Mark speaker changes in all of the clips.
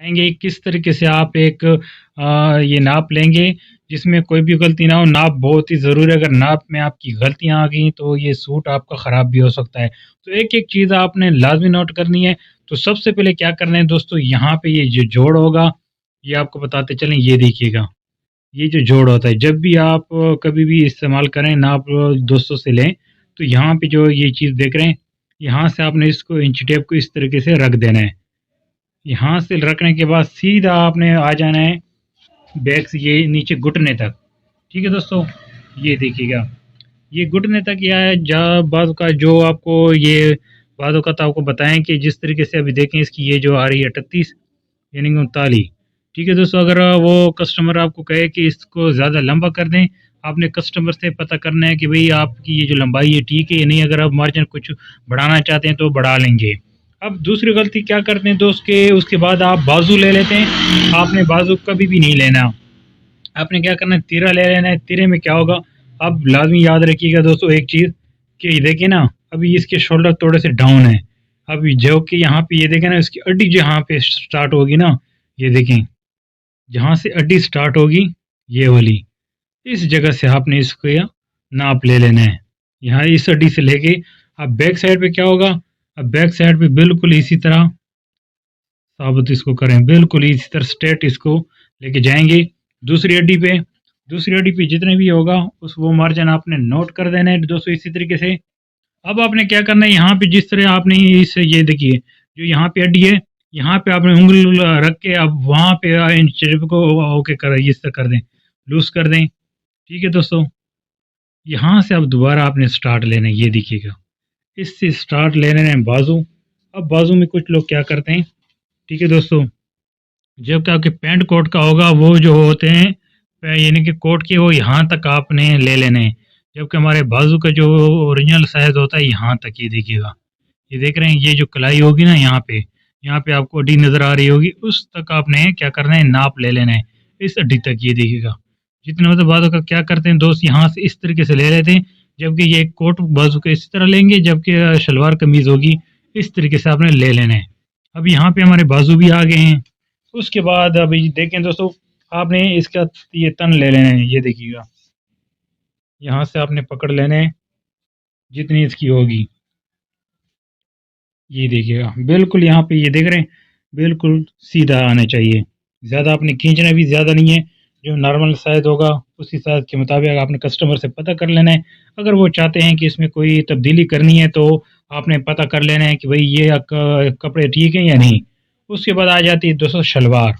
Speaker 1: बताएंगे किस तरीके से आप एक ये नाप लेंगे जिसमें कोई भी गलती ना हो। नाप बहुत ही ज़रूरी है, अगर नाप में आपकी गलतियाँ आ गई तो ये सूट आपका ख़राब भी हो सकता है। तो एक-एक चीज़ आपने लाज़मी नोट करनी है। तो सबसे पहले क्या करना है दोस्तों, यहाँ पे ये जो जोड़ होगा, ये आपको बताते चलें, ये देखिएगा। ये जो जोड़ होता है, जब भी आप कभी भी इस्तेमाल करें, नाप दोस्तों से लें, तो यहाँ पे जो ये चीज़ देख रहे हैं, यहाँ से आपने इसको इंची टेप को इस तरीके से रख देना है। यहाँ से रखने के बाद सीधा आपने आ जाना है बैक से ये नीचे घुटने तक। ठीक है दोस्तों, ये देखिएगा, ये घुटने तक या बाजू का जो आपको ये बाजू का तो आपको बताएं कि जिस तरीके से अभी देखें इसकी ये जो आ रही है 38 यानी कि 39। ठीक है दोस्तों, अगर वो कस्टमर आपको कहे कि इसको ज़्यादा लंबा कर दें, आपने कस्टमर से पता करना है कि भाई आपकी ये जो लंबाई है ठीक है या नहीं। अगर आप मार्जिन कुछ बढ़ाना चाहते हैं तो बढ़ा लेंगे। अब दूसरी गलती क्या करते हैं दोस्त के उसके बाद आप बाजू ले लेते हैं। आपने बाजू कभी भी नहीं लेना, आपने क्या करना है तिरा ले लेना है। तिरे में क्या होगा, आप लाजमी याद रखिएगा दोस्तों एक चीज़ कि देखिए ना, अभी इसके शोल्डर थोड़े से डाउन है। अभी जो कि यहाँ पे ये देखें ना, इसकी अड्डी जहाँ पे स्टार्ट होगी ना, ये देखें जहाँ से अड्डी स्टार्ट होगी ये वाली, इस जगह से आपने इसको या नाप ले लेना है। यहाँ इस अड्डी से लेके अब बैक साइड पे क्या होगा, अब बैक साइड पे बिल्कुल इसी तरह साबुत इसको करें, बिल्कुल इसी तरह स्ट्रेट इसको लेके जाएंगे दूसरी अड्डी पे। दूसरी अड्डी पे जितने भी होगा उस वो मार्जिन आपने नोट कर देना है दोस्तों इसी तरीके से। अब आपने क्या करना है, यहाँ पे जिस तरह आपने इस ये देखिए जो यहाँ पे अड्डी है, यहाँ पे आपने उंगली रख के अब वहाँ पे इन शेप को ओके कर इस तरह कर दें, लूज कर दें। ठीक है दोस्तों, यहाँ से अब दोबारा आपने स्टार्ट लेना है, ये देखिएगा इससे स्टार्ट ले लेना है बाजू। अब बाजू में कुछ लोग क्या करते हैं, ठीक है दोस्तों, जब क्या आपके पैंट कोट का होगा वो जो होते हैं यानी कि कोट के वो यहाँ तक आपने ले लेने हैं, जबकि हमारे बाजू का जो ओरिजिनल साइज होता है यहाँ तक। ये देखिएगा, ये देख रहे हैं ये जो कलाई होगी ना यहाँ पे आपको अड्डी नज़र आ रही होगी, उस तक आपने क्या करना है नाप ले लेना है इस अड्डी तक। ये देखिएगा जितने मतलब बाजू का क्या करते हैं दोस्त, यहाँ से इस तरीके से ले लेते हैं, जबकि ये कोट बाजू का इसी तरह लेंगे, जबकि शलवार कमीज़ होगी इस तरीके से आपने ले लेना है। अब यहाँ पे हमारे बाजू भी आ गए हैं। उसके बाद अभी देखें दोस्तों, आपने इसका ये तन ले लेना है। ये देखिएगा यहाँ से आपने पकड़ लेना है जितनी इसकी होगी। ये देखिएगा बिल्कुल यहाँ पे ये देख रहे हैं बिल्कुल सीधा आना चाहिए, ज़्यादा आपने खींचना भी ज़्यादा नहीं है। जो नॉर्मल साइज़ होगा उसी साइज़ के मुताबिक आपने कस्टमर से पता कर लेना है। अगर वो चाहते हैं कि इसमें कोई तब्दीली करनी है तो आपने पता कर लेना है कि भाई ये कपड़े ठीक हैं या नहीं। उसके बाद आ जाती है दोस्तों शलवार।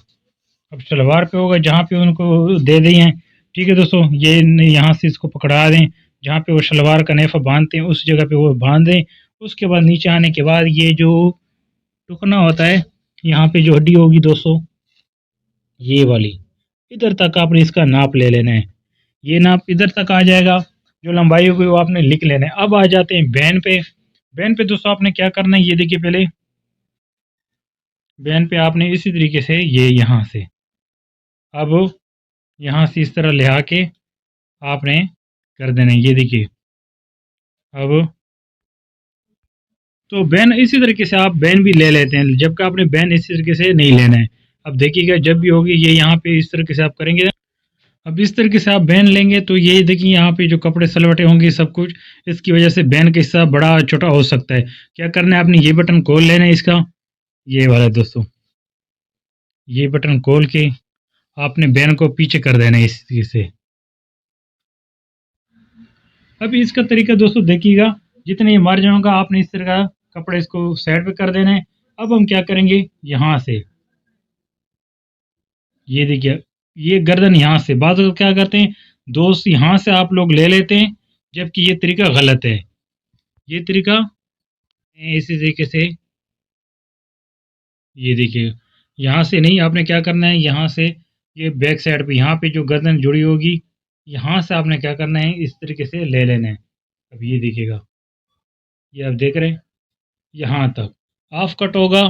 Speaker 1: अब शलवार पे होगा जहाँ पे उनको दे दी हैं। ठीक है दोस्तों, ये यहाँ से इसको पकड़ा दें, जहाँ पे वो शलवार का नेफा बांधते हैं उस जगह पे वो बांध दें। उसके बाद नीचे आने के बाद ये जो टुकना होता है यहाँ पे जो हड्डी होगी दोस्तों ये वाली, इधर तक आपने इसका नाप ले लेना है। ये नाप इधर तक आ जाएगा, जो लंबाई होगी वो आपने लिख लेना है। अब आ जाते हैं बैन पे। बैन पे दोस्तों आपने क्या करना है, ये देखिए पहले बैन पे आपने इसी तरीके से ये यहाँ से अब यहाँ से इस तरह ले आके आपने कर देना है। ये देखिए अब तो बैन इसी तरीके से आप बैन भी ले लेते हैं, जबकि आपने बैन इसी तरीके से नहीं लेना है। अब देखिएगा जब भी होगी ये यहाँ पे इस तरीके से आप करेंगे। अब इस तरीके से आप बैन लेंगे तो ये देखिए यहाँ पे जो कपड़े सलवटें होंगी सब कुछ, इसकी वजह से बैन का हिस्सा बड़ा छोटा हो सकता है। क्या करना है, आपने ये बटन खोल लेना है इसका, ये वाला दोस्तों, ये बटन खोल के आपने बैन को पीछे कर देना है इस तरीके से। अब इसका तरीका दोस्तों देखिएगा, जितने मार्जिन होगा आपने इस तरह का कपड़े इसको साइड पे कर देना है। अब हम क्या करेंगे, यहाँ से ये देखिए ये गर्दन यहाँ से बात क्या करते हैं दोस्त, यहाँ से आप लोग ले लेते हैं, जबकि ये तरीका गलत है। ये तरीका इसी तरीके से ये देखिए यहाँ से नहीं, आपने क्या करना है यहाँ से ये बैक साइड पे यहाँ पे जो गर्दन जुड़ी होगी यहाँ से आपने क्या करना है इस तरीके से ले लेना है। अब ये देखिएगा, ये आप देख रहे हैं यहाँ तक हाफ कट होगा,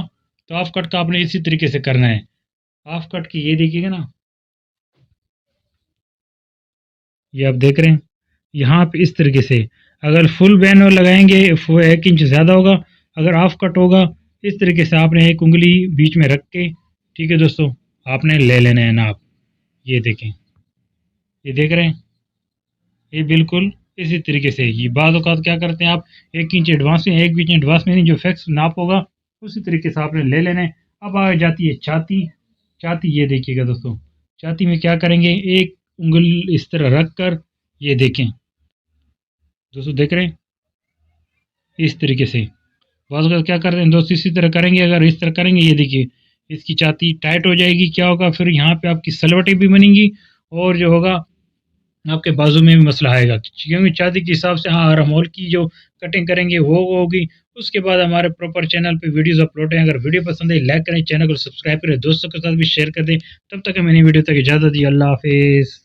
Speaker 1: तो हाफ कट का आपने इसी तरीके से करना है। हाफ कट की ये देखिएगा ना, ये आप देख रहे हैं यहाँ पे इस तरीके से। अगर फुल बैन लगाएंगे 1 इंच ज़्यादा होगा, अगर हाफ कट होगा इस तरीके से आपने एक उंगली बीच में रख के ठीक है दोस्तों, आपने ले लेना है नाप। ये देखें, ये देख रहे हैं, ये बिल्कुल इसी तरीके से। ये बाद औक़ात क्या करते हैं आप, 1 इंच एडवांस में, 1 इंच एडवांस में नहीं, जो फिक्स नाप होगा उसी तरीके से आपने ले लेना है। अब आ जाती है छाती। छाती ये देखिएगा दोस्तों, छाती में क्या करेंगे, एक उंगल इस तरह रख कर, ये देखें दोस्तों, देख रहे हैं, इस तरीके से। बाज़ अगर क्या करते हैं दोस्त, इसी तरह करेंगे, अगर इस तरह करेंगे, ये देखिए इसकी छाती टाइट हो जाएगी। क्या होगा फिर, यहाँ पे आपकी सलवटें भी बनेंगी, और जो होगा आपके बाजू में भी मसला आएगा, क्योंकि छाती के हिसाब से हाँ आर्म होल की जो कटिंग करेंगे वो होगी। उसके बाद हमारे प्रॉपर चैनल पे वीडियोस अपलोड हैं। अगर वीडियो पसंद है लाइक करें, चैनल को सब्सक्राइब करें, दोस्तों के साथ भी शेयर कर दें। तब तक हमें नई वीडियो तक इजाज़त दी, अल्लाह हाफिज़।